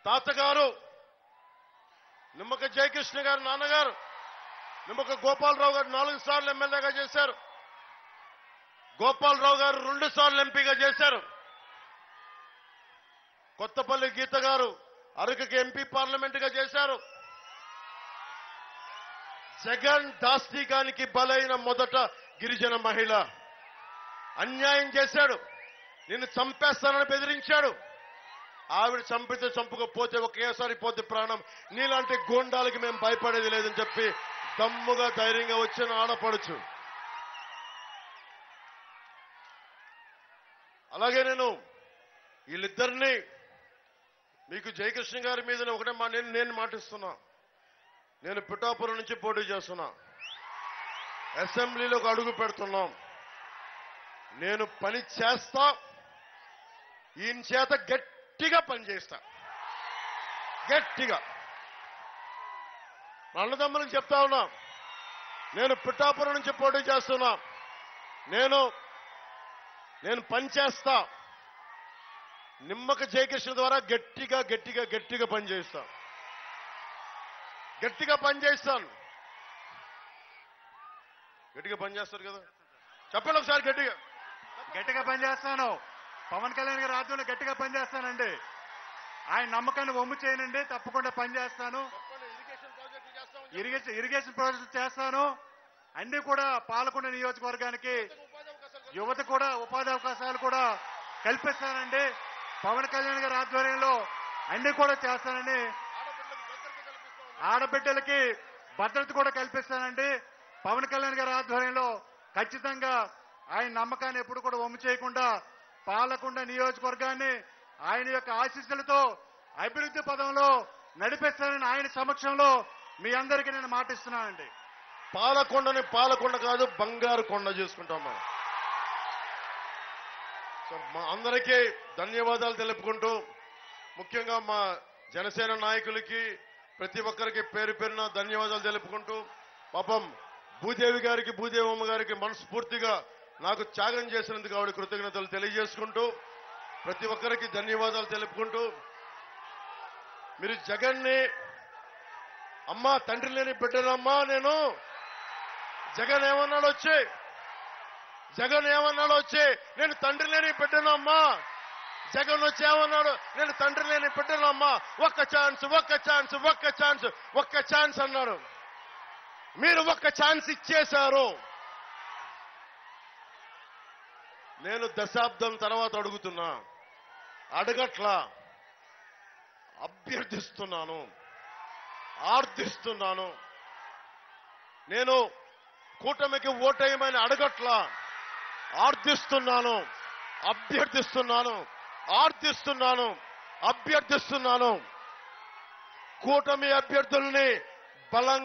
తాతగారు నిమ్మక జయకృష్ణ గారు నాన్నగారు నిమ్మక గోపాలరావు గారు 4 సార్లు ఎమ్మెల్యేగా చేశారు. గోపాలరావు గారు 2 సార్లు ఎంపీగా చేశారు. కొత్తపల్లి గీత గారు అరకుకి ఎంపీ పార్లమెంటుగా చేశారు. జగన్ దాస్తికానికి బలైన మొదట గిరిజన మహిళ. అన్యాయం చేశాడు. నిన్ను చంపేస్తానని బెదిరించాడు. ఆవిడ చంపితే చంపుకపోతే ఒకేసారి పోతే ప్రాణం. నీలాంటి గోండాలకి మేము భయపడేది లేదని చెప్పి దమ్ముగా ధైర్యంగా వచ్చిన ఆడపడుచు. అలాగే వీళ్ళిద్దరినీ మీకు జయకృష్ణ గారి మీద ఒకటే నేను మాటిస్తున్నా. నేను పిఠాపురం నుంచి పోటీ చేస్తున్నా. అసెంబ్లీలోకి అడుగు పెడుతున్నాం. నేను పని చేస్తా. ఈయన చేత గట్టిగా పనిచేస్తా. గట్టిగా అన్నదమ్ములకు చెప్తా ఉన్నా. నేను పిఠాపురం నుంచి పోటీ చేస్తున్నా. నేను పని చేస్తా. నిమ్మక జయకృష్ణ ద్వారా గట్టిగా పనిచేస్తా. గట్టిగా పనిచేస్తాను. గట్టిగా పనిచేస్తారు కదా, చెప్పండి ఒకసారి. గట్టిగా పనిచేస్తాను. పవన్ కళ్యాణ్ గారి ఆధ్వర్యంలో గట్టిగా పనిచేస్తానండి. ఆయన నమ్మకాన్ని వమ్ము చేయనండి. తప్పకుండా పనిచేస్తాను. ఇరిగేషన్ ప్రాజెక్టు చేస్తాను. అన్ని కూడా పాలకొండ నియోజకవర్గానికి యువత కూడా ఉపాధి అవకాశాలు కూడా కల్పిస్తానండి. పవన్ కళ్యాణ్ గారి ఆధ్వర్యంలో అన్ని కూడా చేస్తానండి. ఆడబిడ్డలకి భద్రత కూడా కల్పిస్తానండి. పవన్ కళ్యాణ్ గారి ఆధ్వర్యంలో ఖచ్చితంగా ఆయన నమ్మకాన్ని ఎప్పుడు కూడా వమ్ము చేయకుండా పాలకొండ నియోజకవర్గాన్ని ఆయన యొక్క ఆశీస్సులతో అభివృద్ధి పదంలో నడిపిస్తానని ఆయన సమక్షంలో మీ అందరికీ నేను మాటిస్తున్నానండి. పాలకొండని పాలకొండ కాదు, బంగారు కొండ చేసుకుంటాం మనం. సో మా అందరికీ ధన్యవాదాలు తెలుపుకుంటూ, ముఖ్యంగా మా జనసేన నాయకులకి ప్రతి ఒక్కరికి పేరు పేరున ధన్యవాదాలు తెలుపుకుంటూ, పాపం భూదేవి గారికి భూదేవమ్మ గారికి మనస్ఫూర్తిగా నాకు త్యాగం చేసినందుకు ఆవిడ కృతజ్ఞతలు తెలియజేసుకుంటూ, ప్రతి ఒక్కరికి ధన్యవాదాలు తెలుపుకుంటూ, మీరు జగన్ని అమ్మా తండ్రి లేని బిడ్డనమ్మా నేను జగన్ ఏమన్నాడు వచ్చి నేను తండ్రి లేని బిడ్డనమ్మా. జగన్ వచ్చి ఏమన్నాడు? నేను తండ్రి లేని బిడ్డనమ్మా. ఒక్క ఛాన్స్ అన్నాడు. మీరు ఒక్క ఛాన్స్ ఇచ్చేశారు. నేను దశాబ్దం తర్వాత అడుగుతున్నా, అడగట్లా, అభ్యర్థిస్తున్నాను, ఆర్థిస్తున్నాను. నేను కూటమికి ఓటేయమని అడగట్లా, ఆర్థిస్తున్నాను, అభ్యర్థిస్తున్నాను. కూటమి అభ్యర్థుల్ని బలంగా